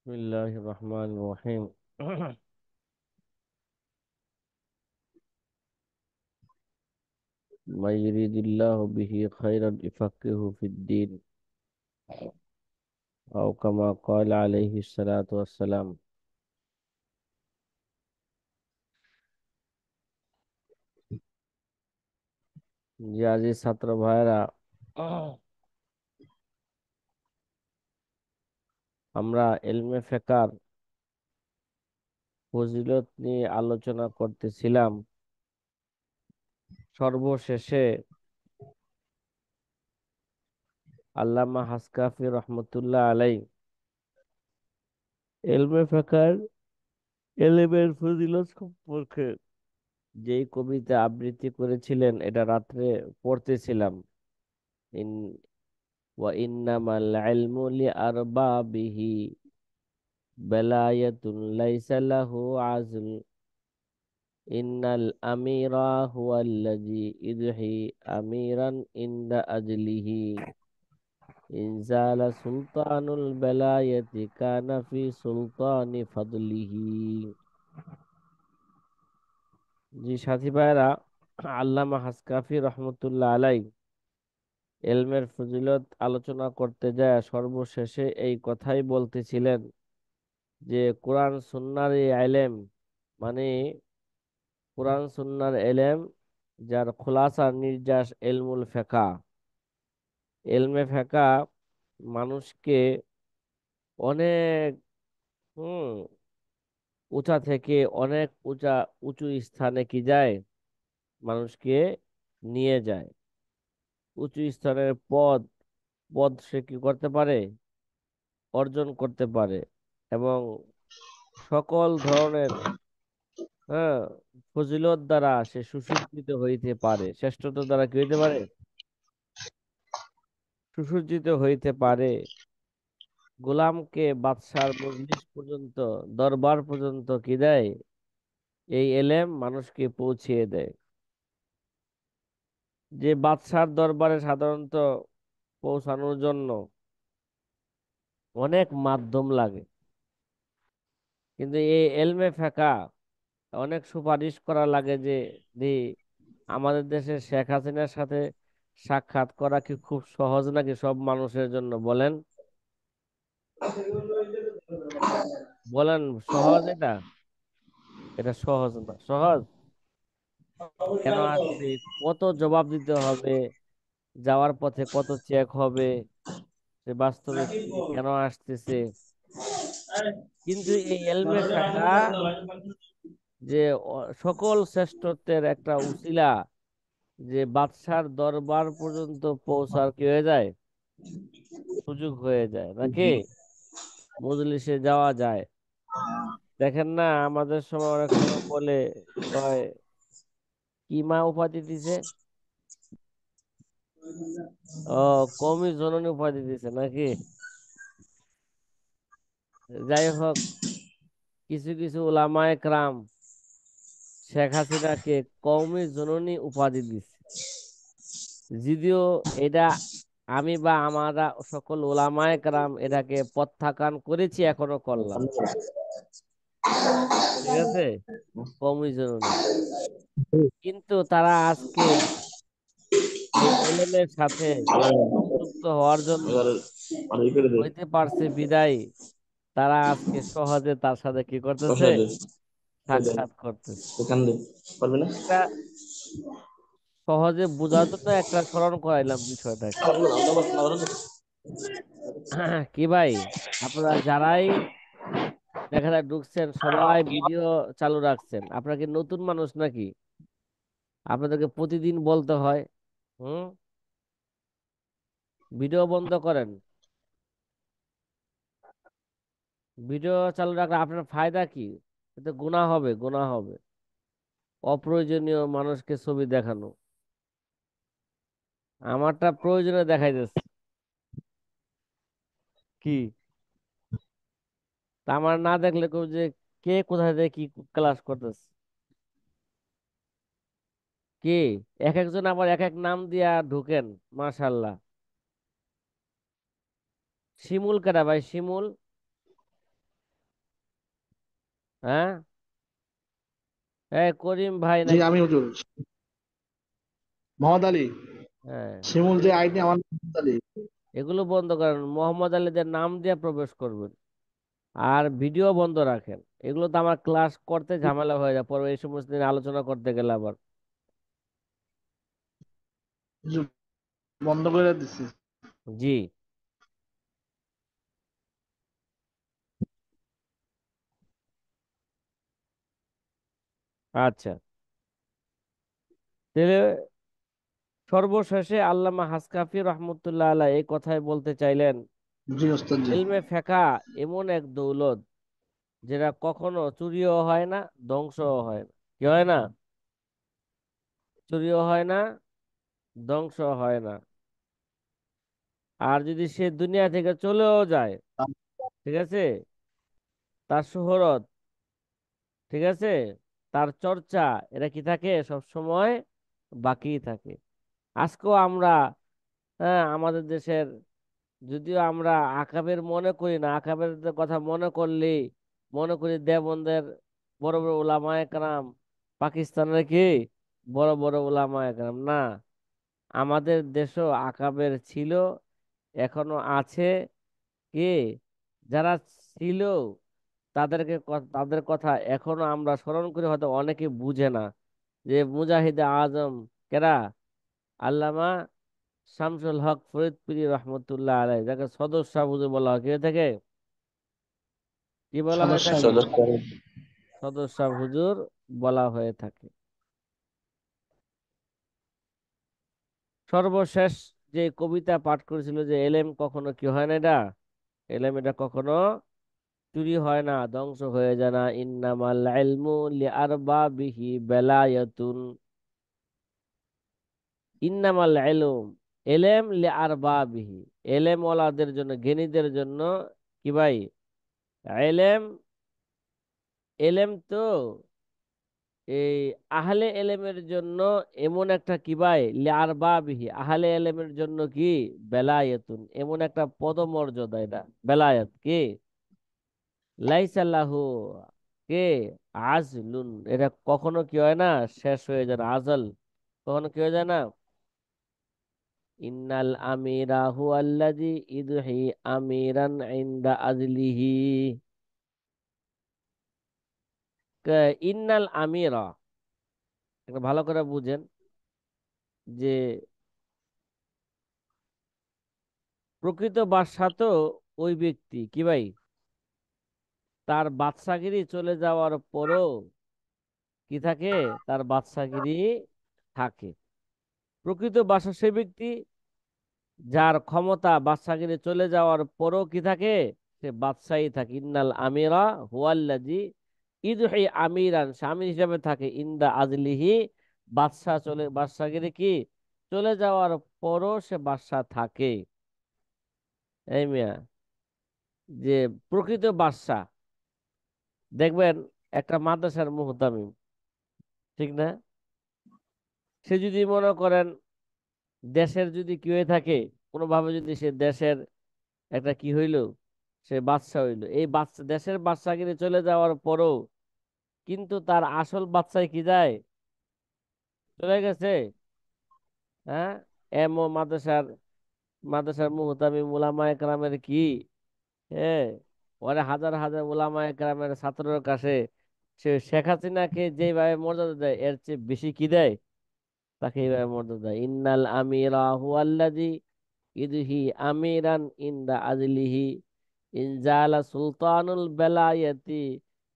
بسم الله الرحمن الرحيم. من يريد الله به خيرا يفقهه في الدين أو كما قال عليه الصلاة والسلام. জি আজিজ ছাত্র ভাইরা, আমরা ইলমে ফিকহ ফজিলত নিয়ে আলোচনা করতেছিলাম। সর্বশেষে আল্লামা হাসকাফি রহমতুল্লাহ আলাই ইলমে ফিকহ ইলমের ফজিলত সম্পর্কে যেই কবিতা আবৃত্তি করেছিলেন, এটা রাত্রে পড়তেছিলাম। ইন ওয়া ইন্নামাল ইলমু লিআরবাবিহি বেলায়াতুন লাইসা লাহু আজল ইন্নাল আমিরা হুয়াল্লাযী ইদহি আমিরান ইনদা আজলিহি ইনজালা সুলতানুল বেলায়াতি কানা ফি সুলতানি ফাদলিহি। জি সাথী ভাইরা, আল্লামা হাসকাফি রহমতুল্লাহ আলাই এলমের ফজিলত আলোচনা করতে যায় সর্বশেষে এই কথাই বলতেছিলেন যে কোরআন সুন্নার এই ইলম, মানে কোরআন সুন্নার এলেম, যার খোলাসা নির্যাস এলমুল ফেকা। এলমে ফেকা মানুষকে অনেক হুম উঁচা থেকে অনেক উঁচু স্থানে কি যায়, মানুষকে নিয়ে যায়। উঁচু স্থানের পদ পদ সে কি করতে পারে, অর্জন করতে পারে। এবং সকল ধরনের হ্যাঁ ফজিলত দ্বারা সে সুসজ্জিত হইতে পারে, শ্রেষ্ঠত্ব দ্বারা কি হইতে পারে, সুসজ্জিত হইতে পারে। গোলামকে বাদশার মজলিস পর্যন্ত, দরবার পর্যন্ত কি দেয়, এই এলেম মানুষকে পৌঁছিয়ে দেয়। যে বাদশার দরবারে সাধারণত পৌঁছানোর জন্য অনেক মাধ্যম লাগে, কিন্তু এই এলমে ফেকা অনেক সুপারিশ করা লাগে যে দি আমাদের দেশে শেখ হাসিনার সাথে সাক্ষাৎ করা কি খুব সহজ নাকি সব মানুষের জন্য? বলেন, বলেন, সহজ এটা? এটা সহজ না। সহজ কেন আসছে, কত জবাব দিতে হবে, যাওয়ার পথে কত চেক হবে, সে বাস্তবে কেন আসতেছে। কিন্তু এই এলমে ফাঁকা যে সকল শ্রেষ্ঠত্বের একটা উসিলা, যে বাদশার দরবার পর্যন্ত পৌঁছার কি হয়ে যায়, সুযোগ হয়ে যায় নাকি, মজলিসে যাওয়া যায়। দেখেন না, আমাদের সময় অনেক সময় বলে, কয় কি মা উপাধি দিছে, ও কওমি জননী উপাধি দিছে নাকি। যাই হোক, কিছু কিছু ওলামায়ে কেরাম শেখ হাসিনাকে কওমি জননী উপাধি দিছে, যদিও এটা আমি বা আমরা সকল ওলামায়ে কেরাম এটাকে প্রত্যাখ্যান করেছি, এখনো করলাম। ঠিক আছে, কওমি জননী, কিন্তু তারা আজকে এই এলেমের সাথে সংযুক্ত হওয়ার জন্য হইতে পারছে বিদায় তারা আজকে সহজে তার সাথে কি করতেছে, সাক্ষাৎ করতেছে। এটা সহজে বোঝার জন্য একটা স্মরণ করাইলাম বিষয়টাকে। কি ভাই, আপনারা যারাই দেখা যায় ঢুকছেন সবাই ভিডিও চালু রাখছেন, আপনারা কি নতুন মানুষ নাকি? আপনাদেরকে প্রতিদিন বলতে হয় হুম ভিডিও বন্ধ করেন। ভিডিও চালু রাখলে আপনার ফায়দা কি? এতে গুনাহ হবে, গুনাহ হবে। অপ্রয়োজনীয় মানুষকে ছবি দেখানো, আমারটা প্রয়োজনে দেখাই যাচ্ছে কি, তা আমার না দেখলে কেউ যে কে কোথায় থেকে কি ক্লাস করতেছে, কি এক একজন আবার এক এক নাম দিয়া ঢুকেন। মাশাল্লাহ। শিমুল কেডা ভাই, শিমুল? হ্যাঁ, করিম ভাই জি নাকি? আমি হুজুর। মোহাম্মদ আলী। হ্যাঁ, শিমুল যে আইডি আমার নাম মোহাম্মদ আলী। এগুলো বন্ধ করেন, মোহাম্মদ আলীদের নাম দিয়ে প্রবেশ করবেন। আর ভিডিও বন্ধ রাখেন। এগুলো তো আমার ক্লাস করতে ঝামেলা হয়ে যায়, পরে এই সমস্ত নিয়ে আলোচনা করতে গেলে আবার। হুজুর, বন্ধ করে দিচ্ছি। জি। আচ্ছা, তাহলে সর্বশেষে আল্লামা হাসকাফি রহমতুল্লাহ আলাহ এই কথাই বলতে চাইলেন, জি ওস্তাদ জি। ইলমে ফেকা এমন এক দৌলত যেটা কখনো চুরিও হয় না, ধ্বংসও হয় না। কি হয় না? চুরিও হয় না, ধ্বংস হয় না। আর যদি সে দুনিয়া থেকে চলেও যায়, ঠিক আছে, তার শোহরত, ঠিক আছে, তার চর্চা, এটা কি থাকে সব সময় বাকি থাকে। আজকেও আমরা, হ্যাঁ, আমাদের দেশের, যদিও আমরা আকাবের মনে করি না, আকাবের কথা মনে করলেই মনে করি দেবন্দের বড় বড় ওলামায়ে কেরাম, পাকিস্তানের কি বড় বড় ওলামায়ে কেরাম। না, আমাদের দেশও আকাবের ছিল, এখনো আছে। কি, যারা ছিল তাদের কথা এখনো আমরা স্মরণ করি, হয়তো অনেকে বুঝে না। যে মুজাহিদে আজম কেরা, আল্লামা শামসুল হক ফরিদপুরি রহমতুল্লাহ আলাই, যাকে সদর শাহ হুজুর বলা হয়, কি হয়ে থাকে, কি বলা হয়ে সদস্য থাকে, সদর শাহ হুজুর বলা হয়ে থাকে। সর্বশেষ যে কবিতা পাঠ করেছিল, যে এলেম কখনো কি হয় না, এটা এলেম, এটা কখনো চুরি হয় না, ধ্বংস হয়ে যায় না। ইন্নামাল ইলমু লিআরবাবিহি বেলায়াতুন। ইন্নামাল ইলম, এলেম লিআরবাবিহি, এলেম ওয়ালাদের জন্য, জ্ঞানীদের জন্য। কি ভাই? এলেম, এলেম তো এই আহলে এলেমের জন্য এমন একটা, কি ভাই, লিআরবাবিহি, আহলে এলেমের জন্য কি, বেলায়াতুন, এমন একটা পদমর্যাদা, এটা বেলায়াত কি, লাইসাল্লাহু, কে, আজলুন, এটা কখনো কি হয় না, শেষ হয়ে যায় না, আজল, কখনো কি হয়ে যায় না। ইন্নাল আমিরা হুয়াল্লাযী ইদহি আমিরান ইনদা আজলিহি। ইন্নাল আমিরা, এটা ভালো করে বুঝেন, যে প্রকৃত বাদশা তো ওই ব্যক্তি, কি ভাই, তার বাদশাগিরি চলে যাওয়ার পরও কি থাকে, তার বাদশাগিরি থাকে। প্রকৃত বাদশা সেই ব্যক্তি যার ক্ষমতা বাদশাগিরি চলে যাওয়ার পরও কি থাকে, সে বাদশাহী থাকে। ইন্নাল আমিরা হুয়াল্লাযী ইদহি আমিরান, স্বামী হিসাবে থাকে, ইন্দা আজলিহি, বাদশাগিরি কি চলে যাওয়ার পরও সে বাদশা থাকে। এই মিয়া, যে প্রকৃত বাদশা, দেখবেন একটা মাদ্রাসার মুহতামিম, ঠিক না, সে যদি মনে করেন দেশের যদি কি হয়ে থাকে, কোনোভাবে যদি সে দেশের একটা কি হইলো, সে বাদশা হইলো, এই বাচ্চা দেশের বাদশাগিরি চলে যাওয়ার পরও কিন্তু তার আসল বাচ্চায় কি যায়, চলে গেছে। হ্যাঁ, মাদ্রাসার, মাদ্রাসার মুহতামিম উলামায়ে কেরামের কি, হ্যাঁ, ওরা হাজার হাজার উলামায়ে কেরামের ছাত্রের কাছে সে শেখ হাসিনাকে যেভাবে মর্যাদা দেয়, এর চেয়ে বেশি কি দেয়, তাকে এইভাবে মর্যাদা দেয়। ইন্নাল আমিরা হুয়াল্লাযী ইদহি আমিরান ইনদা আজলিহি, ইনজালা সুলতানুল বেলায়েতি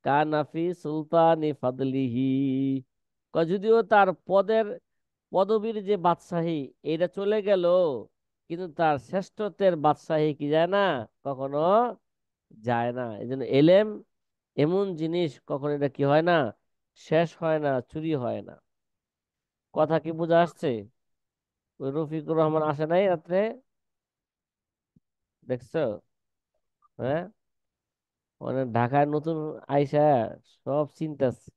কানাফি সুলতানি ফাদলিহি। যদিও তার পদবীর যে বাদশাহী, এটা চলে গেল, কিন্তু তার শ্রেষ্ঠত্বের বাদশাহী কি যায় না, কখনো যায় না। এই জন্য এলেম এমন জিনিস, কখনো এটা কি হয় না, শেষ হয় না, চুরি হয় না। কথা কি বোঝা আসছে? ওই রফিকুর রহমান আসে নাই রাত্রে, দেখছো? হ্যাঁ, মানে ঢাকায় নতুন আইসা সব চিন্তাছে।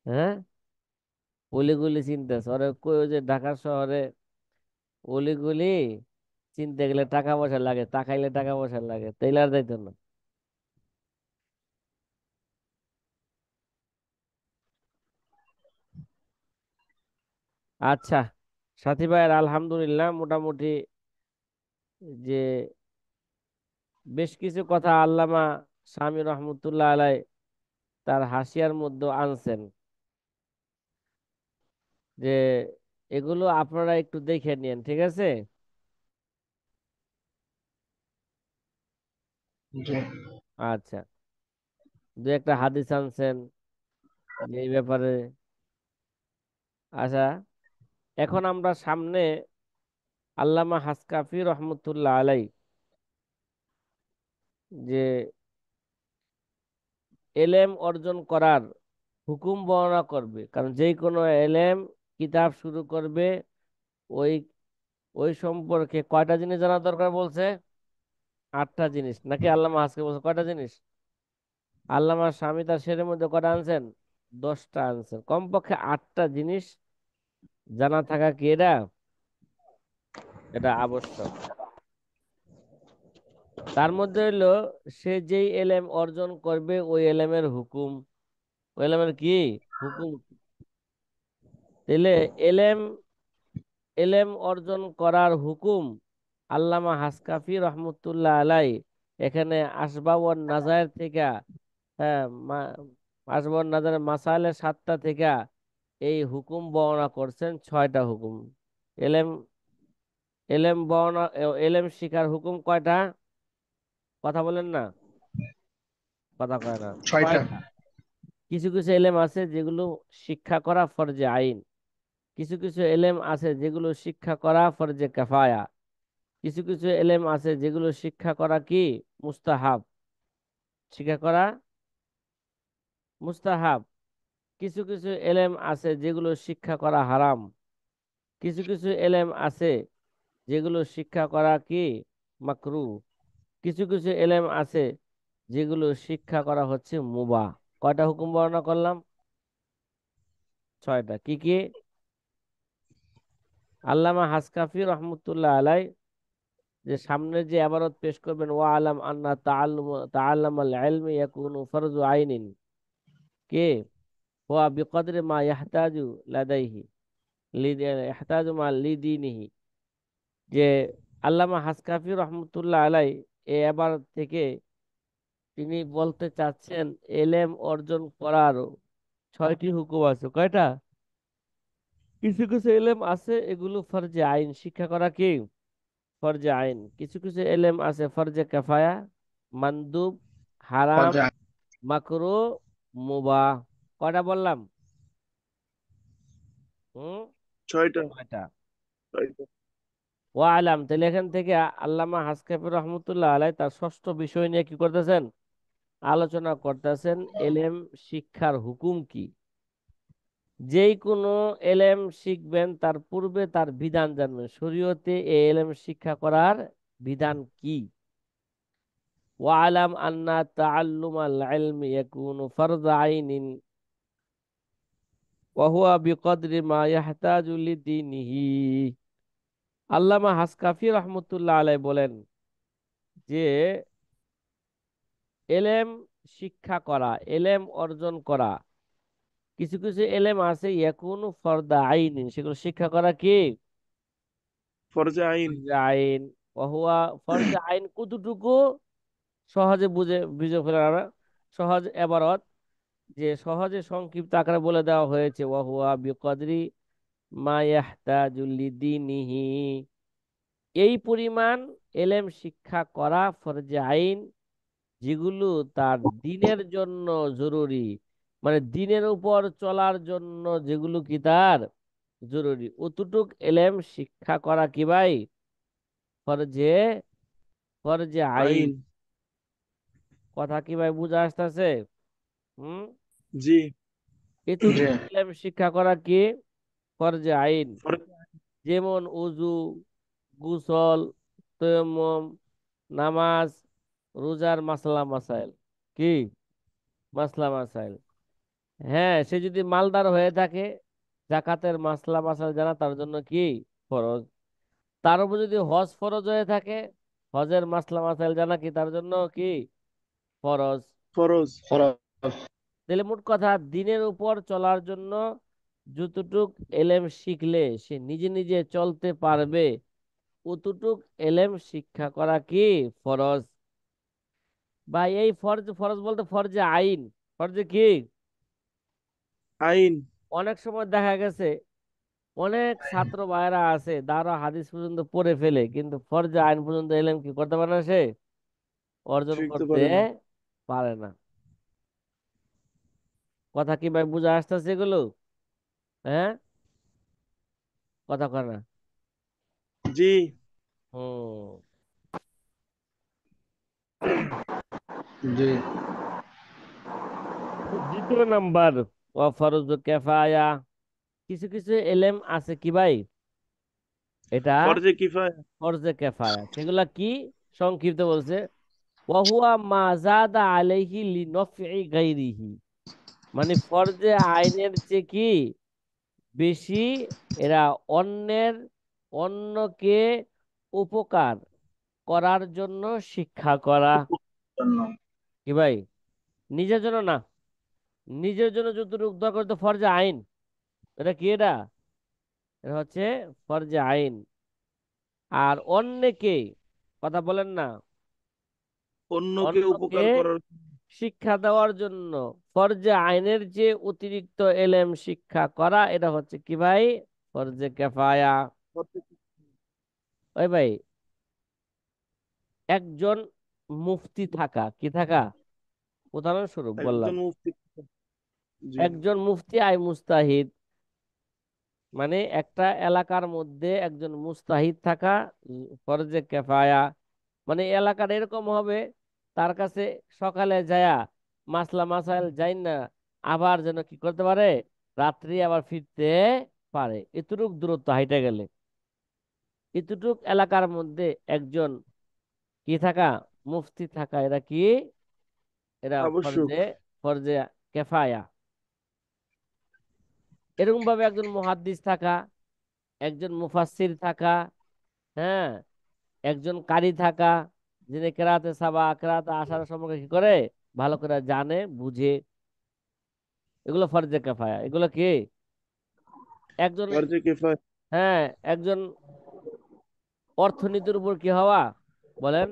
হ্যাঁ, অলিগুলি চিন্তাছে, ওরে কই, ওই যে ঢাকা শহরে অলিগুলি চিনতে গেলে টাকা পয়সা লাগে, তাকাইলে টাকা পয়সা লাগে, তাইলে আর যাইতো না। আচ্ছা, সাথী ভাইয়ের আলহামদুলিল্লাহ মোটামুটি যে বেশ কিছু কথা আল্লামা স্বামী রহমতুল্লাহ আলাই তার হাসিয়ার মধ্যে আনছেন, যে এগুলো আপনারা একটু দেখে নিন, ঠিক আছে? জি। আচ্ছা, দু একটা হাদিস আনছেন যে এই ব্যাপারে। আচ্ছা, এখন আমরা সামনে আল্লামা হাসকাফি রহমতুল্লাহ আলাই যে এলেম অর্জন করার হুকুম বর্ণনা করবে, কারণ যে কোনো এলেম কিতাব শুরু করবে ওই ওই সম্পর্কে কয়টা জিনিস জানা দরকার বলছে? 8টা জিনিস, নাকি আল্লামা হাসকে বলছে কয়টা জিনিস? আল্লামা স্বামী তার শেরের মধ্যে কয়টা আনছেন? 10টা আনছেন। কমপক্ষে 8টা জিনিস জানা থাকা কি এটা এটা আবশ্যক। তার মধ্যে হইলো সে যেই এলেম অর্জন করবে ওই এলেমের হুকুম। ওই এলেমের কি হুকুম? তাহলে এলেম এলেম অর্জন করার হুকুম আল্লামা হাসকাফি রহমতুল্লাহ আলাই এখানে আসবাবন নাজায়ের থেকে, হ্যাঁ, আসবাবন নাজারের মাসাইলের 7টা থেকে এই হুকুম বর্ণনা করছেন 6টা হুকুম। এলেম এলেম বর্ণনা এলেম শিখার হুকুম কয়টা? কথা বলেন না, কথা কয় না। 6টা। 6টা। কিছু কিছু এলেম আছে যেগুলো শিক্ষা করা ফরজে আইন, কিছু কিছু এলেম আছে যেগুলো শিক্ষা করা ফরজে কেফায়া, কিছু কিছু এলেম আছে যেগুলো শিক্ষা করা কি মুস্তাহাব, শিক্ষা করা মুস্তাহাব। কিছু কিছু এলেম আছে যেগুলো শিক্ষা করা হারাম, কিছু কিছু এলেম আছে যেগুলো শিক্ষা করা কি মাকরু, কিছু কিছু এলেম আছে যেগুলো শিক্ষা করা হচ্ছে মুবাহ। কয়টা হুকুম বর্ণনা করলাম? 6টা। কি কি? আল্লামা হাসকাফি রহমতুল্লাহ আলাই যে সামনে যে আবারত পেশ করবেন, ওয়া আলাম আন্না তাআল্লুমাল ইলমি ইয়াকুনু ফরজু আইনিন, কে হুয়া বিকদরি মা ইয়াহতাজু লাদাইহি ইয়াহতাজু মা লিদিনিহি। যে আল্লামা হাসকাফি রহমতুল্লাহ আলাই এবার থেকে তিনি বলতে চাচ্ছেন এলেম অর্জন করারও 6টি হুকুম আছে। কয়টা? কিছু কিছু এলেম আছে এগুলো ফরজে আইন, শিক্ষা করা কি ফরজে আইন। কিছু কিছু এলেম আছে ফরজে কেফায়া, মানদুব, হারাম, পর্যায়। মাকরু, মুবাহ। কয়টা বললাম? হুম, 6টা। 9টা। 6টা। ও আলাম, তাহলে এখান থেকে আল্লামা হাসকাফি রহমতুল্লাহ আলাই তার ষষ্ঠ বিষয় নিয়ে কি করতেছেন? আলোচনা করতেছেন এলেম শিক্ষার হুকুম কি। যেই কোনো এলেম শিখবেন তার পূর্বে তার বিধান জানবেন, শরীয়তে এই এলেম শিক্ষা করার বিধান কি। ওয়ালাম আন্না তাআল্লুমাল ইলমি ইয়াকুনু ফারযা আইনিন ওয়া হুয়া বিকদরি মা ইয়াহতাজু লিদীনিহি। আল্লামা হাসকাফি রহমতুল্লাহ আলাই বলেন যে এলেম শিক্ষা করা, এলেম অর্জন করা, কিছু কিছু এলেম আছে ইয়াকুনু ফরদা আইনিন, সেগুলো শিক্ষা করা কি ফরজে আইন। ফরজে আইন। ওহুয়া ফরজে আইন কতটুকু? সহজে বুঝে বুঝে ফেলার সহজ এবারত, যে সহজে সংক্ষিপ্ত আকারে বলে দেওয়া হয়েছে ওয়াহুয়া বিকদরি মা ইয়াহতাজু লিদীনিহি। এই পরিমাণ এলেম শিক্ষা করা ফরজে আইন যেগুলো তার দিনের জন্য জরুরি, মানে দিনের উপর চলার জন্য যেগুলো কি তার জরুরি, অতটুক এলেম শিক্ষা করা কি ভাই ফরজে ফরজে আইন। আইন। কথা কি ভাই বুঝা আসতেছে? হুম, জি। জি। এতটুক এলেম শিক্ষা করা কি ফরজে আইন। ফরজে আইন। যেমন উজু, গোসল, তায়াম্মুম, নামাজ, রোজার মাসলা মাসাইল, কি মাসলা মাসাইল। হ্যাঁ, সে যদি মালদার হয়ে থাকে জাকাতের মাসলা মাসাইল জানা তার জন্য কি ফরজ। তার উপর যদি হজ ফরজ হয়ে থাকে হজের মাসলা মাসাইল জানা কি তার জন্য কি ফরজ। ফরজ। তাহলে মোট কথা দিনের উপর চলার জন্য যতটুক এলেম শিখলে সে নিজে নিজে চলতে পারবে, অতটুক এলেম শিক্ষা করা কি ফরজ। বা এই ফরজ, ফরজ বলতে ফরজে আইন, ফরজে কি, আইন। অনেক সময় দেখা গেছে অনেক ছাত্র ভাইরা আছে যারা হাদিস পর্যন্ত পড়ে ফেলে কিন্তু ফরজে আইন পর্যন্ত এলেম কি করতে পারে না, সে অর্জন শিখতে করতে পারে না। পারে না। কথা কি ভাই বুঝা আসতেছে এগুলো? হ্যাঁ, কথা কয় না। জি। হুম। জি। দ্বিতীয় নাম্বার, ও ফরজ কেফায়া, কিছু কিছু এলেম আছে কি ভাই, এটা ফরজে কিফায়া। ফরজে কেফায়া, সেগুলা কি, সংক্ষিপ্ত বলছে ওয়াহুয়া মা জাদা আলাইহি লিনফই গাইরিহি, মানে ফরজে আইনের চেয়ে কি বেশি, এরা অন্যের, অন্যকে উপকার করার জন্য শিক্ষা করা। জন্য। কি ভাই, নিজের জন্য না, নিজের জন্য যতটুকু দরকার তো ফরজে আইন, এটা কি, এটা এটা হচ্ছে ফরজে আইন। আর অন্যকে, কথা বলেন না, অন্যকে অন্যকে উপকার করার। শিক্ষা দেওয়ার জন্য ফরজে আইনের যে অতিরিক্ত এলেম শিক্ষা করা, এটা হচ্ছে কি ভাই, ফরজে কেফায়া। ওই ভাই, একজন মুফতি থাকা, কি থাকা, উদাহরণস্বরূপ বললাম, একজন মুফতি। জি। একজন মুফতি আই মুস্তাহিদ, মানে একটা এলাকার মধ্যে একজন মুস্তাহিদ থাকা ফরজে কেফায়া। মানে এলাকার এরকম হবে, তার কাছে সকালে যায়া মাসলা মাসাইল যাই না, আবার যেন কি করতে পারে, রাত্রি আবার ফিরতে পারে, এতটুক দূরত্ব হাইটে গেলে, এতটুক এলাকার মধ্যে একজন কি থাকা, মুফতি থাকা, এরা কি, এরা আবশ্যক। ফরজে, ফরজে কেফায়া। এরকম ভাবে একজন মুহাদ্দিস থাকা, একজন মুফাসসির থাকা, হ্যাঁ, একজন কারি থাকা, যিনি কেরাতে সাবা কেরাতে আশার সম্পর্কে কি করে, ভালো করে জানে বুঝে, এগুলো ফরজে কেফায়া। এগুলো কি, একজন, ফরজে কিফায়া। হ্যাঁ, একজন অর্থনীতির উপর কি হওয়া, বলেন,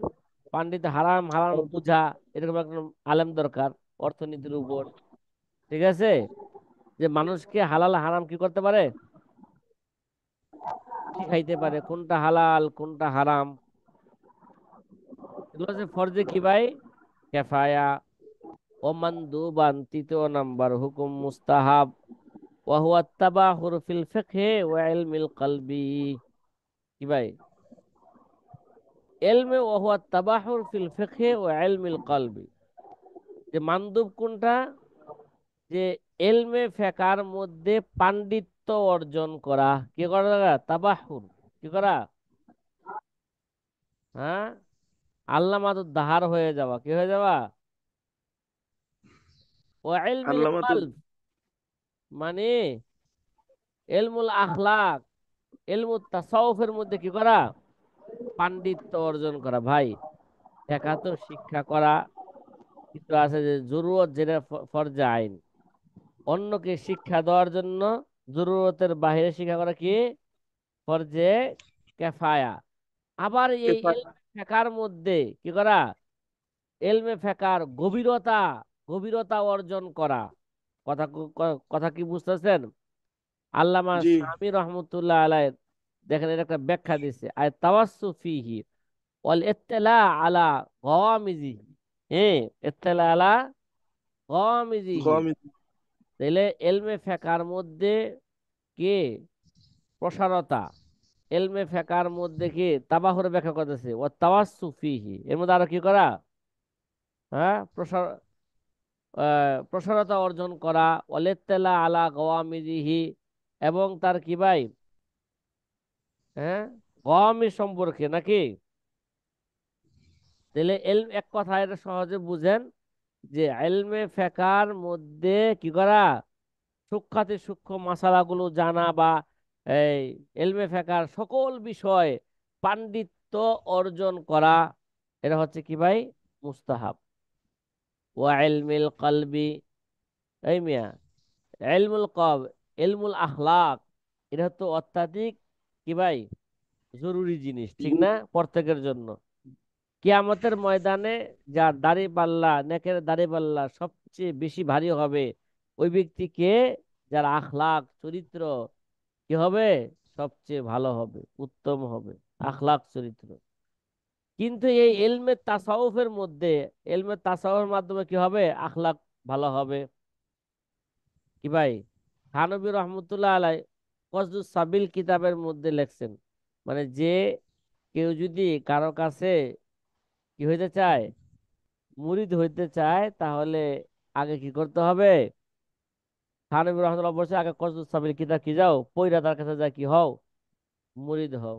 পান্ডিত হারাম হারাম বুঝা, এরকম একজন আলেম দরকার অর্থনীতির উপর, ঠিক আছে, যে মানুষকে হালাল হারাম কি করতে পারে, শিখাইতে পারে, কোনটা হালাল কোনটা হারাম। এগুলো হচ্ছে ফরজে কি ভাই, কেফায়া। ও মানদুবান, তৃতীয় নাম্বার, হুকুম মুস্তাহাব, ওয়াহুয়া তাবাহুর ফিল ফিকহি ওয়া ইলমিল কলবি। কি ভাই, ইলমে, ওয়াহুয়া তাবাহুর ফিল ফিকহি ওয়া ইলমিল কলবি, যে মানদুব কোনটা, যে এলমে ফেকার মধ্যে পাণ্ডিত্য অর্জন করা, কি করা, তাবাহুর, কি করা, হ্যাঁ, আল্লামাতুদ দাহার হয়ে যাওয়া, কি হয়ে যাওয়া, ও ইলমিল আল্লামা তো। কলব, মানে ইলমুল আখলাক, ইলমুত তাসাউফের মধ্যে কি করা, পাণ্ডিত্য অর্জন করা। ভাই, ফেকা তো শিক্ষা করা, কিন্তু আছে যে জরুরত, যেটা ফরজে আইন, অন্যকে শিক্ষা দেওয়ার জন্য জরুরতের বাইরে শিক্ষা করা কি ফরজে কেফায়া। আবার এই কিফায়া। এলমে ফেকার মধ্যে কি করা, এলমে ফেকার গভীরতা, গভীরতা অর্জন করা। কথা কি বুঝতেছেন? আল্লামা জি। শামী রহমতুল্লাহ আলাই, দেখেন এর একটা ব্যাখ্যা দিচ্ছে, আয় তাওয়াসসু ফিহি ওয়াল ইত্তিলা আলা গাওয়ামিজিহি, হ্যাঁ, ইত্তিলা আলা গাওয়ামিজিহি। গম। তাহলে এলমে ফেকার মধ্যে কি প্রসারতা, এলমে ফেকার মধ্যে কি তাবাহুর ব্যাখ্যা করতেছে, ও তাওয়াসসু ফিহি, এর মধ্যে আরো কি করা, হ্যাঁ, প্রসারতা অর্জন করা, ওয়ালিত্তিলা আলা গাওয়ামিজিহি, এবং তার কি ভাই, হ্যাঁ, গাওয়ামি সম্পর্কে নাকি। তাহলে এলম, এক কথা এটা সহজে বুঝেন, যে এলমে ফেকার মধ্যে কি করা, সূক্ষ্মাতি সূক্ষ্ম মাসালাগুলো জানা, বা এই এলমে ফেকার সকল বিষয় পাণ্ডিত্য অর্জন করা, এটা হচ্ছে কি ভাই, মুস্তাহাব। ওয়া ইলমিল কলবি, এই মিয়া, ইলমুল কলব, এলমুল আখলাক, এটা তো অত্যাধিক কি ভাই জরুরি জিনিস, ঠিক জি। না প্রত্যেকের জন্য। কিয়ামতের ময়দানে যার দাড়ি পাল্লা, নেকের দাড়ি পাল্লা সবচেয়ে বেশি ভারী হবে ওই ব্যক্তিকে, যার আখলাক চরিত্র কি হবে, সবচেয়ে ভালো হবে, উত্তম হবে, আখলাক চরিত্র। কিন্তু এই এলমে তাসাউফের মধ্যে, এলমে তাসাউফের মাধ্যমে কি হবে, আখলাক ভালো হবে কি ভাই। থানবী রহমতুল্লাহ আলাই কসদুস সাবিল কিতাবের মধ্যে লেখছেন, মানে যে কেউ যদি কারো কাছে কি হইতে চায়, মুরিদ হইতে চায়, তাহলে আগে কি করতে হবে, থানবী রহমতুল্লাহ বলছে আগে কসদুস সাবিল কিতাব কি যাও পইরা তার কাছে যা কি হও, মুরিদ হও।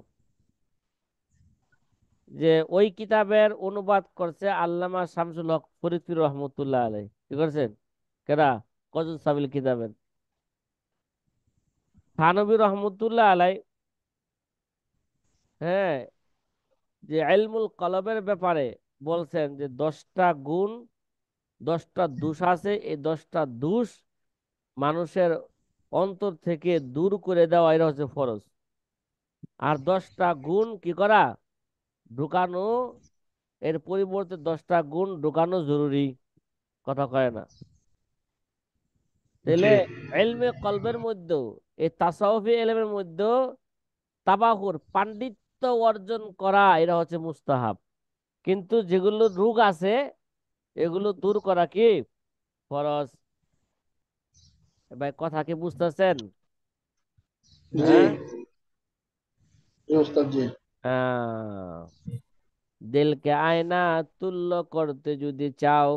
যে ওই কিতাবের অনুবাদ করছে আল্লামা শামসুল হক ফরিদপুর রহমতুল্লাহ আলাই, কি করছেন, কেডা, কসদুস সাবিল কিতাবের। থানবী রহমতুল্লাহ আলাই, হ্যাঁ, যে ইলমুল কলবের ব্যাপারে বলছেন যে 10টা গুণ, 10টা দোষ আছে, এই 10টা দোষ মানুষের অন্তর থেকে দূর করে দেওয়া, এটা হচ্ছে ফরজ। আর 10টা গুণ কি করা, ঢুকানো, এর পরিবর্তে 10টা গুণ ঢুকানো জরুরি, কথা কয় না। তাহলে জি। ইলমে কলবের মধ্যেও, এই তাসাউফি ইলমের মধ্যেও তাবাহুর পাণ্ডিত্য অর্জন করা এটা হচ্ছে মুস্তাহাব। কিন্তু যেগুলো রোগ আছে এগুলো দূর করা কি ফরজ। ভাই কথা কি বুঝতেছেন? জি। হ্যাঁ। জি ওস্তাদ জি। আহ, দিলকে আয়না তুল্য করতে যদি চাও,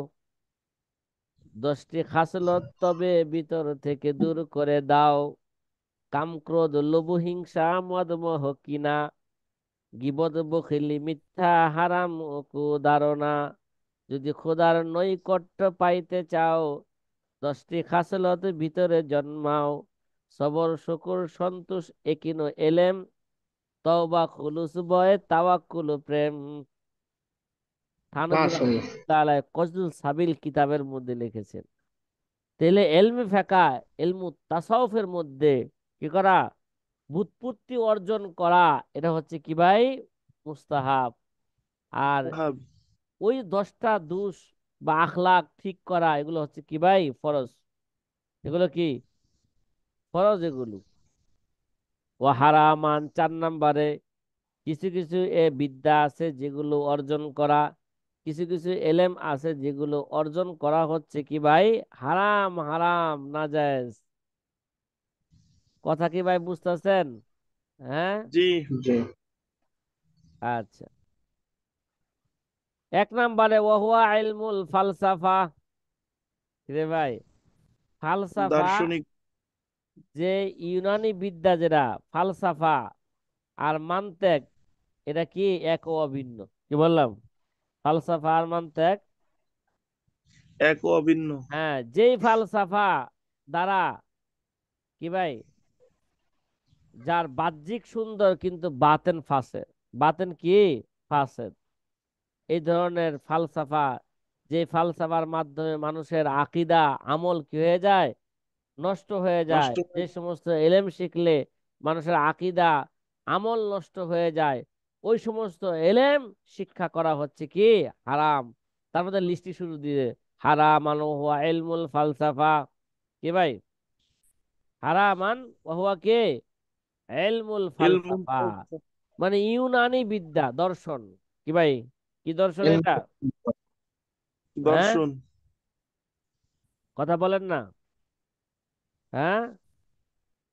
10টি খাসলত তবে ভিতর থেকে দূর করে দাও। কাম, ক্রোধ, লোভ, হিংসা, মদ, মোহ, কিনা, গীবত, বখিলি, মিথ্যা, হারাম ও কুধারণা। যদি খোদার নৈকট্য পাইতে চাও, 10টি খাসলত ভিতরে জন্মাও। সবর, শুকুর, সন্তোষ, একিনো, এলেম, তওবা, খুলুস, ভয়, তাওয়াক্কুল, প্রেম। থানবী মাশাআল্লাহ। রহমাতুল্লাহ আলাইহি কসদুল সাবিল কিতাবের মধ্যে লিখেছেন। তাহলে এলমে ফিকহ, ইলমু তাসাউফের মধ্যে কি করা, বুৎপত্তি অর্জন করা, এটা হচ্ছে কি ভাই মুস্তাহাব। আর ওহাব। ওই 10টা দোষ বা আখলাক ঠিক করা, এগুলো হচ্ছে কি ভাই ফরজ। এগুলো কি ফরজ এগুলো। ও হারামান 4 নম্বরে, কিছু কিছু বিদ্যা আছে যেগুলো অর্জন করা, কিছু কিছু এলেম আছে যেগুলো অর্জন করা হচ্ছে কি ভাই হারাম, হারাম নাজায়েজ। কথা কি ভাই বুঝতেছেন? হ্যাঁ। জি। জি। আচ্ছা, 1 নম্বরে ওয়াহুয়া ইলমুল ফালসাফা। রে ভাই, ফালসাফা, দার্শনিক। যে ইউনানি বিদ্যা যেটা, ফালসাফা আর মান্তেক, এটা কি এক ও অভিন্ন। কি বললাম, ফালসাফা আর মান্তেক, এক ও অভিন্ন। হ্যাঁ, যেই ফালসাফা দ্বারা কি ভাই, যার বাহ্যিক সুন্দর কিন্তু বাতেন ফাসে, বাতেন কি ফাসে, এই ধরনের ফালসাফা, যে ফালসাফার মাধ্যমে মানুষের আকীদা আমল কি হয়ে যায়, নষ্ট হয়ে যায়। নষ্ট যে হয়ে। সমস্ত এলেম শিখলে মানুষের আকীদা আমল নষ্ট হয়ে যায়, ওই সমস্ত এলেম শিক্ষা করা হচ্ছে কি হারাম। তার মধ্যে লিস্টি শুরু দিয়ে, হারামান ওয়া ইলমুল ফালসাফা, কি ভাই, হারামান ওয়া কে ইলমুল ইলমুল ফালসাফা, মানে ইউনানি বিদ্যা দর্শন। কি ভাই, কি দর্শন এটা? হ্যাঁ, দর্শন। কথা বলেন না। হ্যাঁ,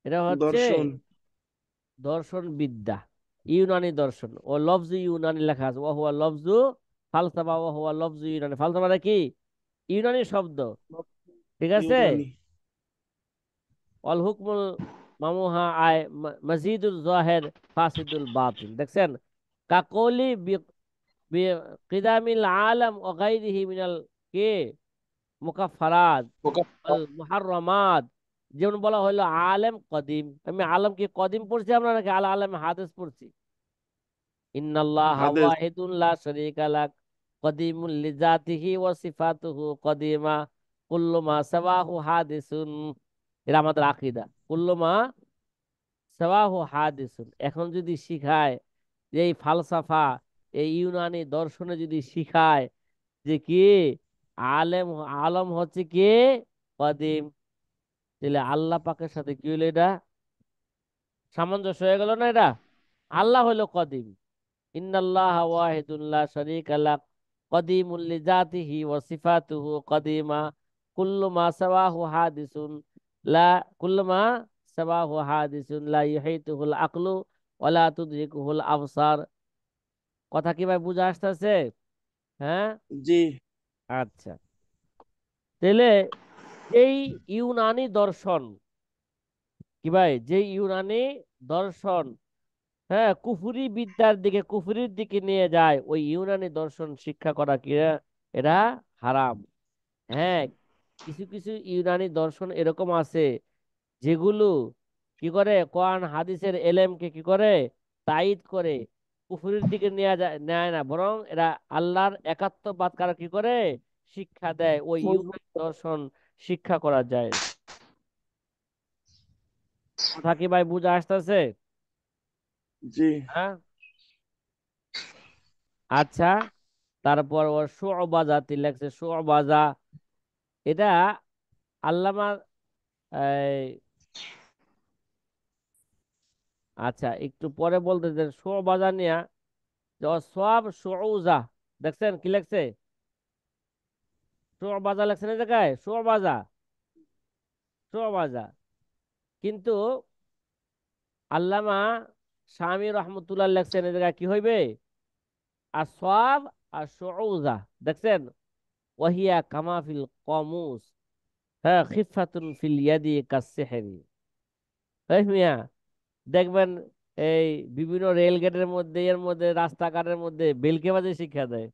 এটা হচ্ছে দর্শন। দর্শন বিদ্যা, ইউনানি দর্শন। ও লফজ ইউনানি লেখা আছে, ও হুয়া লফজু ফালসাফা, ও হুয়া লফজ ইউনানি। ফালসাফাটা কি ইউনানি শব্দ, ঠিক আছে। ইউনানি। অল হুকমুল মামুহা আয় মজিদুল জাহের ফাসিদুল বাতিন, দেখছেন, কাকলি কিদামিল আলম ও গাইরিহি মিনাল কে মুকাফফারাত আল মুহাররামাত। যেমন বলা হলো আলেম কদিম, আমি আলম কি কদিম পড়ছি আমরা, নাকি আল আলম হাদিস পড়ছি? ইন্নাল্লাহ হাদেস। ওয়াহিদুন লা শারীকা লাক, কদিমুল লিজাতিহি ওয়া সিফাতুহু কদিমা, কুল্লু মা সাওয়াহু হাদিসুন। এটা আমাদের আকীদা। কুল্লুমা সাওয়াহু হাদিসুন। এখন যদি শিখায় যে এই ফালসাফা, এই ইউনানি দর্শনে যদি শিখায় যে কি আলেম, আলম হচ্ছে কি কদিম, তাহলে আল্লাহ পাকের সাথে কি হইলো এটা? সামঞ্জস্য হয়ে গেল না এটা? আল্লাহ হইলো কদিম, ইন্নাল্লাহ ওয়াহিদুন লা শারীকা লাহ, কদিমুল লিজাতিহি ওয়া সিফাতুহু কদিমা, কুল্লু মা সাওয়াহু হাদিসুন, লা কুল্লু মা সাওয়াহু হাদিসুন লা ইউহিতুহুল আকলু ওয়া লা তুদরিকুহুল আবসার। কথা কি ভাই বুঝা আসতেছে? হ্যাঁ। জি। আচ্ছা, তাহলে এই ইউনানি দর্শন কি ভাই, যে ইউনানি দর্শন, হ্যাঁ, কুফরি বিদ্যার দিকে, কুফরির দিকে নিয়ে যায়, ওই ইউনানি দর্শন শিক্ষা করা কি এটা হারাম। হ্যাঁ, কিছু কিছু ইউনানি দর্শন এরকম আছে যেগুলো কি করে কোরআন হাদিসের এলেমকে কি করে তায়িদ করে, কুফরির দিকে নিয়ে যায়, নেয় না, বরং এরা আল্লাহর একাত্মবাদ কারা কি করে শিক্ষা দেয়, ওই মজবুত। ইউনানি দর্শন শিক্ষা করা যায়। কথা কি ভাই বুঝা আসতেছে? জি। হ্যাঁ। আচ্ছা, তারপর ওর শুআবা জাতি লেখছে, শুআবা, এটা আল্লামা এই, আচ্ছা একটু পরে বলতে দেন শুআবা নিয়া, যে সওয়াব শুউজা, দেখছেন কি লেখছে? শুআবা লেখছেন এই জায়গায়, শুআবা, শুআবা, কিন্তু আল্লামা শামী রহমতুল্লাহ লেখছেন এই জায়গায় কি হইবে, আর সওয়াব আর শুউজা, দেখছেন? ওয়াহিয়া কামা ফিল কমুস, হ্যাঁ, খিফাতুন ফিল ইয়াদি কাসসিহরি। এই মিয়া, দেখবেন এই বিভিন্ন রেল গেটের মধ্যে, এর মধ্যে রাস্তাঘাটের মধ্যে বেলকে শিক্ষা দেয়,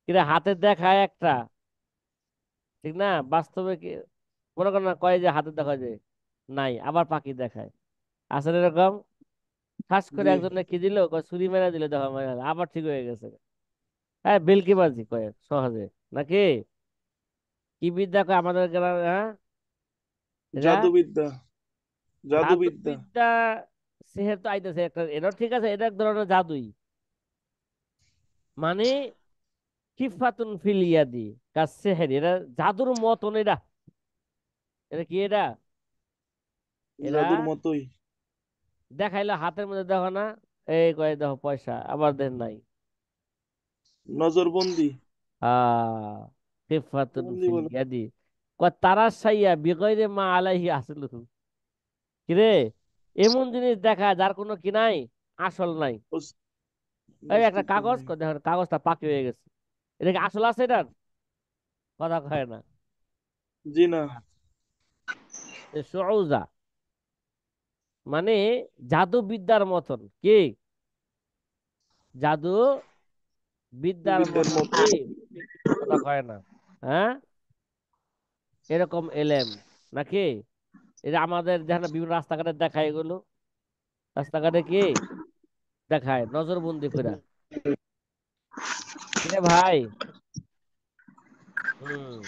কিরে হাতে দেখায় একটা, ঠিক না? বাস্তবে কি মনে করেন না, কয় যে হাতে দেখা যায় নাই, আবার পাখি দেখায়, আসলে এরকম ঠাস করে জি। একজনে কি দিল, কয় ছুরি মেরে দিলে, দেখা মেরে দিলো, আবার ঠিক হয়ে গেছে। হ্যাঁ, বেলকিবাজি কয় সহজে, নাকি? কি বিদ্যা কয় আমাদের গ্রামে, হ্যাঁ, এটা জাদুবিদ্যা। জাদুবিদ্যা। জাদুবিদ্যা। সেহের তো আইতেছে একটা, এটা ঠিক আছে, এটা এক ধরনের জাদুই, মানে খিফাতুন ফিল ইয়াদি কাসসিহরি, এটা জাদুর মতন, এটা এটা কি এটা? এরা জাদুর মতোই। দেখাইলো হাতের মধ্যে, দেখো না, এই কয়ে দেখো পয়সা, আবার দেন নাই। নজরবন্দি। আহ খিফাতুন বন্দি ফিল বলে। ইয়াদি, কয় তারাশাইয়া বিগয়রে মা আলাইহি আসলুহু, কিরে এমন জিনিস দেখা যার কোনো কি নাই, আসল নাই। অস- এই একটা অস্তিত্ব কাগজ, নাই। কয় দেখেন কাগজটা পাকি হয়ে গেছে, এটা কি আসল আছে এটার? কথা কয় না। জি না। সৌজা মানে জাদু বিদ্যার মতন কি, জাদু বিদ্যার বিদ্যার মতন মতো। কি, কথা কয় না। হ্যাঁ, এরকম এলেম নাকি? এটা আমাদের যেখানে বিভিন্ন রাস্তাঘাটে দেখায়, এগুলো রাস্তাঘাটে কি দেখায় নজরবন্দি করে, কিরে ভাই? হুম,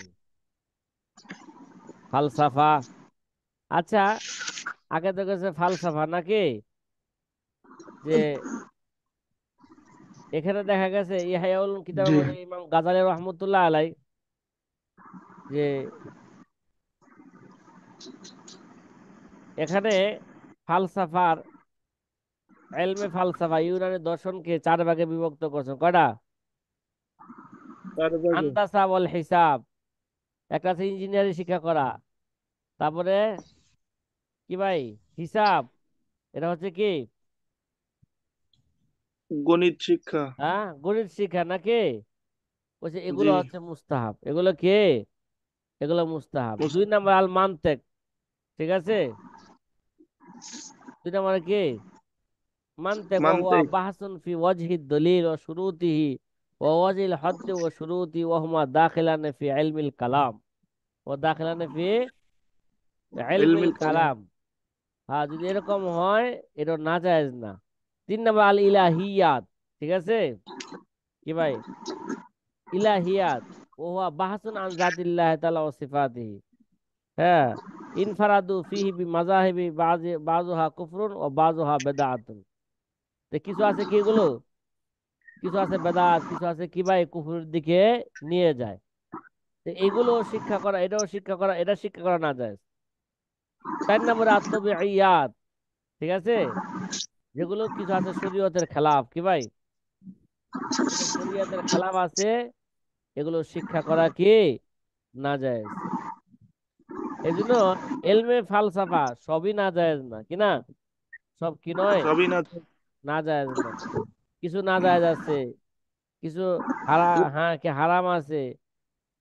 ফালসাফা। আচ্ছা, আগে তো গেছে ফালসাফা নাকি, যে এখানে দেখা গেছে ইহয়াউল কিতাবের জি। মধ্যে ইমাম গাজালি রহমতুল্লাহ আলাই, যে এখানে ফালসাফার, এলমে ফালসাফা ইউনানি দর্শনকে চার ভাগে বিভক্ত করছেন, কয়টা? তার বাগে। আন্দাসা ওয়াল হিসাব, একটা আছে ইঞ্জিনিয়ারিং শিক্ষা করা, তারপরে কি ভাই, হিসাব, এটা হচ্ছে কি, গণিত শিক্ষা। হ্যাঁ, গণিত শিক্ষা নাকি? বলছে জি। এগুলো হচ্ছে মুস্তাহাব, এগুলো কি, এগুলো মুস্তাহাব। মুস- 2 নম্বর আল মানতেক, ঠিক আছে? 2 নম্বরে কি, মানতেক ওয়া হুয়া মানতে। বাহসুন ফি ওয়াজহি দলিল ওয়া শুরুতিহি ওয়া ওয়াজিল হদ্দ ওয়া শুরুতি ওয়া হুমা দাখিলান ফি ইলমিল কালাম, ও দাখিলান ফি ইলমিল ইলমিল কালাম। কালাম। হ্যাঁ, যদি এরকম হয় এটা নাজায়েজ না। 3 নম্বর আল ইলাহিয়াত, ঠিক আছে কি ভাই, ইলাহিয়াত ও হুয়া বাহসুন আন জাতিল্লাহ তাআলা ওয়া সিফাতিহি, হ্যাঁ, ইনফারাদু ফিহি বি মাযাহিবি বাযুহা কুফরুন ও বাযুহা বিদআতুন। তো কিছু আছে কি এগুলো, কিছু আছে বেদাত, কিছু আছে কি ভাই কুফরের দিকে নিয়ে যায়। তো এগুলো শিক্ষা করা, এটাও শিক্ষা করা, এটা শিক্ষা করা না যায়। 4 নম্বরে আত্মবিয়াত, ঠিক আছে, যেগুলো কিছু আছে শরীয়তের খেলাফ কি ভাই, যেগুলো শরীয়তের খেলাফ আছে, এগুলো শিক্ষা করা কি না যায়। এই জন্য এলমে ফালসাফা সবই না জায়েজ না, কি না, সব কি নয়, সবই না। না জায়েজ না। কিছু না জায়েজ আছে, কিছু হ্যাঁ কি হারাম আছে,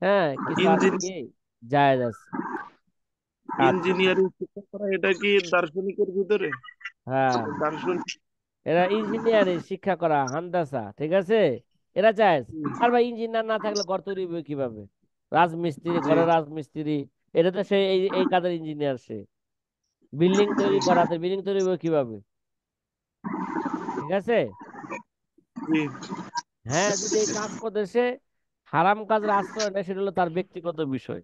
হ্যাঁ কিছু আছে ইঞ্জিন কি জায়েজ আছে। আচ্ছা। ইঞ্জিনিয়ারিং শিক্ষা করা এটা কি দার্শনিকের ভিতরে? হ্যাঁ, দার্শনিক। এরা ইঞ্জিনিয়ারিং শিক্ষা করা হান্দাসা, ঠিক আছে, এরা জায়েজ। আর ভাই ইঞ্জিনিয়ার না থাকলে ঘর তৈরি হবে কিভাবে, রাজমিস্ত্রি, জি ঘরের রাজমিস্ত্রি, এটা তো সে এই এই কাজের ইঞ্জিনিয়ার সে। বিল্ডিং তৈরি করাতে, বিল্ডিং তৈরি হবে কিভাবে, ঠিক আছে। জি। হ্যাঁ, যদি এই কাজ করতে সে হারাম কাজের আশ্রয় নেয়, সেটা হলো তার ব্যক্তিগত বিষয়।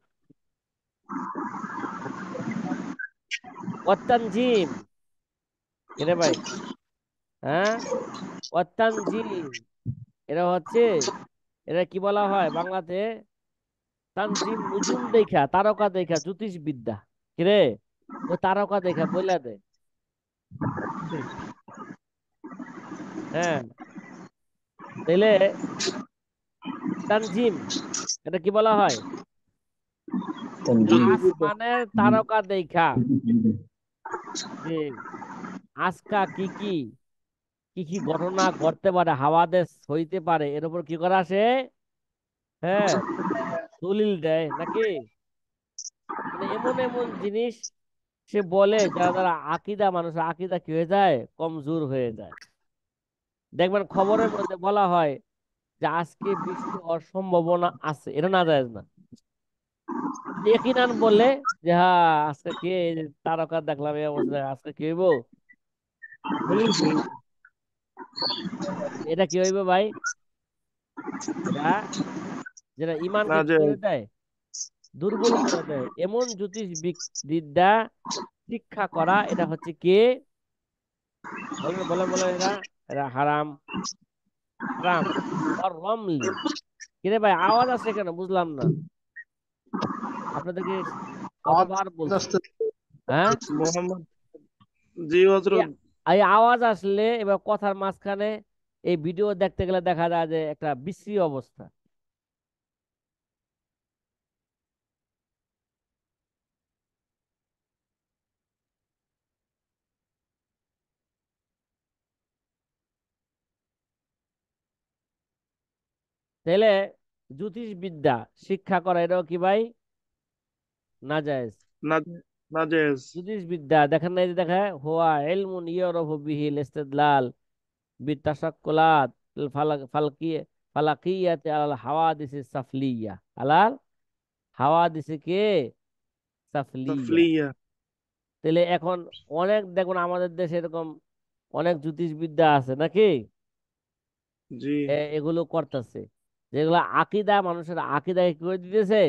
ওয়াত্তানজিম, এরে ভাই, হ্যাঁ, ওয়াত্তানজিম, এরা হচ্ছে, এরা কি বলা হয় বাংলাতে, তানজিম নুজুম দেখা, তারকা দেখা, জ্যোতিষবিদ্যা, কিরে, ও তারকা দেখা বইলা দেয়। হ্যাঁ, তাইলে তানজিম, এটা কি বলা হয়, জ্যোতির্বিদ্যা। আসমানের তারকা দেখা, যে আজকা কি কি কি কি ঘটনা ঘটতে পারে, হাওয়াদেশ হইতে পারে, এর উপর কি করা আসে, হ্যাঁ, দলিল দেয় নাকি। মানে এমন এমন জিনিস সে বলে, যারা যারা আকিদা, মানুষের আকিদা কি হয়ে যায়, কমজোর হয়ে যায়। দেখবেন খবরের মধ্যে বলা হয় যে আজকে বৃষ্টি হওয়ার সম্ভাবনা আছে, এটা না যায় না। ইকিনান বলে যে হ্যাঁ আজকে কি এই যে তারকা দেখলাম এই অবস্থা, আজকে কি হইব, বৃষ্টি হইব। এটা কি হইব ভাই, এটা যেটা না ইমানকে কি যে করে দেয়, দুর্বল করে দেয়। এমন জ্যোতিষ বিদ্যা শিক্ষা করা, এটা হচ্ছে কি, বলেন বলেন বলেন, এরা এরা হারাম, হারাম। আর রমলি, কিরে ভাই আওয়াজ আসছে কেন বুঝলাম না, আপনাদেরকে আওয়াজ কতবার বলছি। আসতে হ্যাঁ, মোহাম্মদ। জি এই হজরত। এই আওয়াজ আসলে এবার কথার মাঝখানে এই ভিডিও দেখতে গেলে দেখা যায় যে একটা বিশ্রী অবস্থা। তাহলে জ্যোতিষবিদ্যা শিক্ষা করা এটাও কি ভাই না যায়। না, না জায়েজ। জ্যোতিষবিদ্যা দেখেন না, এই যে দেখা হুয়া ইলমুন ইয়ারাফু বিহিল ইস্তিদলাল বিতাশাক্কুলাত ফালকি ফালাকিয়াতি আলাল হাওয়াদিস সাফলিয়া, আলাল হাওয়াদিস কে সাফলিয়া। তাফলিয়া। তাহলে এখন অনেক দেখুন আমাদের দেশে এরকম অনেক জ্যোতিষবিদ্যা আছে নাকি, জি। এগুলো করতেছে, যেগুলো আকিদা, মানুষের আকিদা কি করে দিতেছে,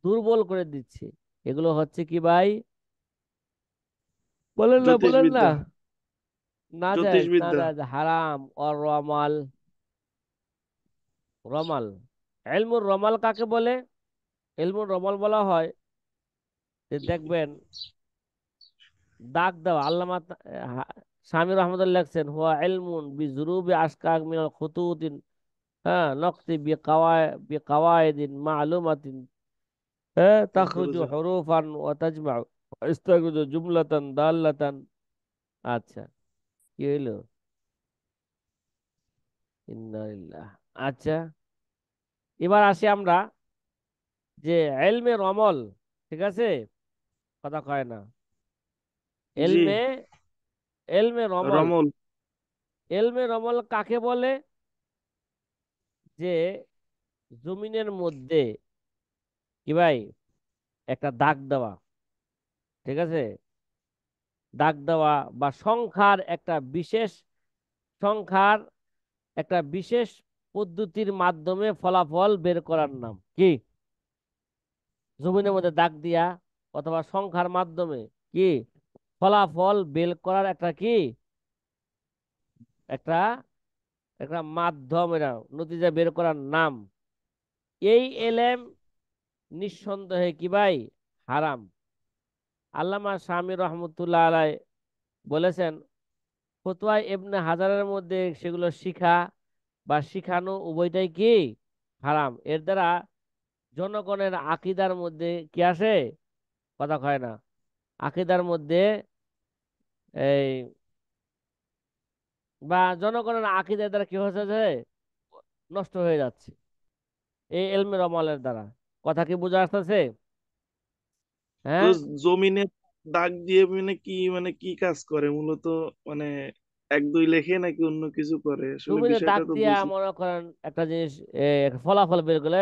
দুর্বল করে দিচ্ছে। এগুলো হচ্ছে কি ভাই, বলেন না বলেন না, জ্যোতিষবিদ্যা। না যায় না জ্যোতিষবিদ্যা। যায়, হারাম। আর রমাল, রমাল, এলমুর রমাল কাকে বলে, এলমুর রমাল বলা হয় যে দেখবেন দাগ দেওয়া, আল্লামা স্বামী রহমতুল্লাহ লেখছেন হুয়া ইলমুন বিজুরুবি আশকাক মিনাল খুতুতিন, হ্যাঁ নকতি বিকাওয়াইদিন মালুমাতিন, হ্যাঁ তাখরুজু আলহামদুলিল্লাহ। হুরুফান ওয়া তাজমাউ ওয়া ইস্তাগুজু জুমলাতান দাল্লাতান। আচ্ছা, কি হইলো, ইন্নালিল্লাহ। আচ্ছা, এবার আসি আমরা যে এলমে রমল, ঠিক আছে, কথা কয় না, জি। এলমে, এলমে রমল, রমল। এলমে রমল কাকে বলে, যে জমিনের মধ্যে কি ভাই একটা দাগ দেওয়া, ঠিক আছে, দাগ দেওয়া বা সংখ্যার একটা বিশেষ, সংখ্যার একটা বিশেষ পদ্ধতির মাধ্যমে ফলাফল বের করার নাম কি, জমিনের মধ্যে দাগ দিয়া, অথবা সংখ্যার মাধ্যমে কি ফলাফল বের করার একটা কি একটা একটা মাধ্যম, এটা নতিজা বের করার নাম। এই এলেম নিঃসন্দেহে কি ভাই হারাম। আল্লামা শামী রহমতুল্লাহ আলাই বলেছেন, ফতোয়া ইবনে হাজারের মধ্যে সেগুলো শিখা বা শিখানো উভয়টাই কি হারাম। এর দ্বারা জনগণের আকীদার মধ্যে কি আসে, কথা কয় না, আকীদার মধ্যে এই বা জনগণের আকীদার দ্বারা কি হচ্ছে যে নষ্ট হয়ে যাচ্ছে এই এলমের আমলের দ্বারা। কথা কি বোঝা আসতেছে? তো হ্যাঁ, জমিনে দাগ দিয়ে মানে কি কাজ করে মূলত? মানে এক দুই লেখে নাকি অন্য কিছু করে? আসলে জমিনে বিষয়টা দাগ তো দিয়া বুঝি। মনে করেন একটা জিনিস, একটা ফলাফল বের করলে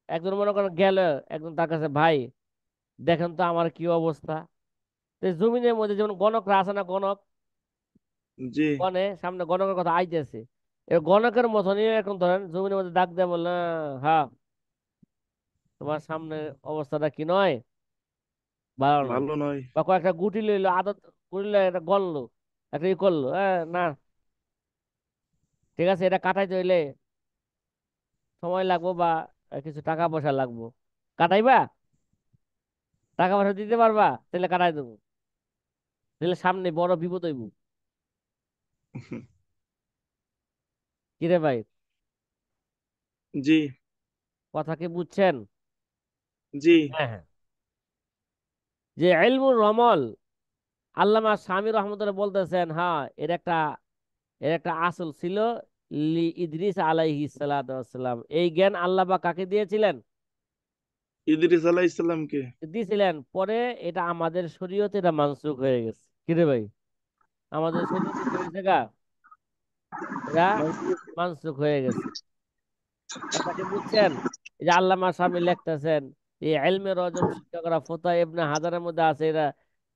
একজন মনে করেন গেল, একজন তার কাছে, ভাই দেখেন তো আমার কি অবস্থা। তো এই জমিনের মধ্যে যেমন গণকরা আছে না, গণক জি। গণে, সামনে গণকের কথা আইতেছে, এর গণকের মতনই এখন ধরেন জমিনের মধ্যে দাগ দেয়া বললেন, হ্যাঁ তোমার সামনে অবস্থাটা কি নয়, ভালো নয়। ভালো নয়। বা কয়েকটা গুটি লইলো, আদত করিলে এটা গণলো, একটা ই করলো, না ঠিক আছে, এটা কাটাইতে হইলে সময় লাগবো বা কিছু টাকা পয়সা লাগবো, কাটাইবা, টাকা পয়সা দিতে পারবা, তাহলে কাটাই দেবো, তাহলে সামনে বড় বিপদ হইব। কিরে ভাই, জি। কথা কি বুঝছেন? জি। হ্যাঁ হ্যাঁ। যে ইলমুর রমল, আল্লামা শামী রহমতুল্লাহ বলতেছেন, হ্যাঁ এর একটা আসল ছিল লি ইদ্রিস আলাইহিস সালাতু ওয়াসসালাম। এই জ্ঞান আল্লাহ বা কাকে দিয়েছিলেন? ইদ্রিস আলাইহিস সালামকে। দিয়েছিলেন। পরে এটা আমাদের শরীয়তে এটা মানসুখ হয়ে গেছে। কিরে ভাই, আমাদের শরীয়তে কি হয়েছে গা, এটা মানসুখ হয়ে গেছে। কথা কি বুঝছেন? এই যে আল্লামা স্বামী লিখতেছেন, এই ইলমে রজম শিক্ষা করা ফতোয়া ইবনে হাজারের মধ্যে আছে, এরা,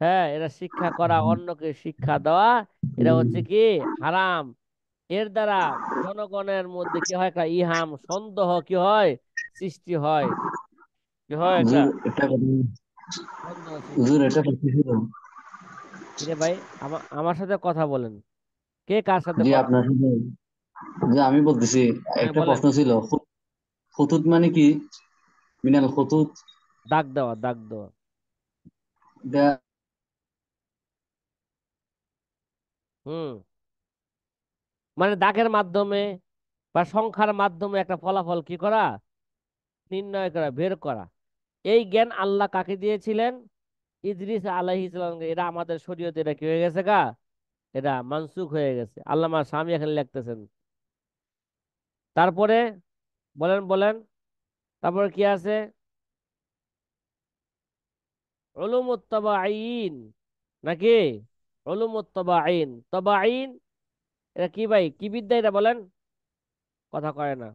হ্যাঁ এরা শিক্ষা করা, অন্যকে শিক্ষা দেওয়া, এটা হচ্ছে কি হারাম। এর দ্বারা জনগণের মধ্যে কি হয়, একটা ইহাম সন্দেহ কি হয়, সৃষ্টি হয়, কি হয় একটা হুজুর একটা কথা, সন্দেহ সৃষ্টি হুজুর হয়। একটা কথা ছিল। কিরে ভাই, আমার সাথে কথা বলেন, কে কার সাথে জি কথা আপনার বলেন? সাথে, যে আমি বলতেছি, হ্যাঁ একটা বলেন। প্রশ্ন ছিল। খুতুত মানে কি? মিনাল খুতুত দাগ দেওয়া, দাগ দেওয়া। দা হুম, মানে দাগের মাধ্যমে বা সংখ্যার মাধ্যমে একটা ফলাফল কি করা, নির্ণয় করা, বের করা। এই জ্ঞান আল্লাহ কাকে দিয়েছিলেন? ইদ্রিস আলাইহিস সালামকে। এটা আমাদের শরীয়তে এটা কি হয়ে গেছে গা, এটা মানসুখ হয়ে গেছে। আল্লামা স্বামী এখানে লিখতেছেন। তারপরে বলেন বলেন, তারপরে কি আছে? উলুমুত তাবাঈন নাকি? উলুমুত তাবাঈন, তাবাঈন এটা কি ভাই, কি বিদ্যা এটা বলেন, কথা কয় না।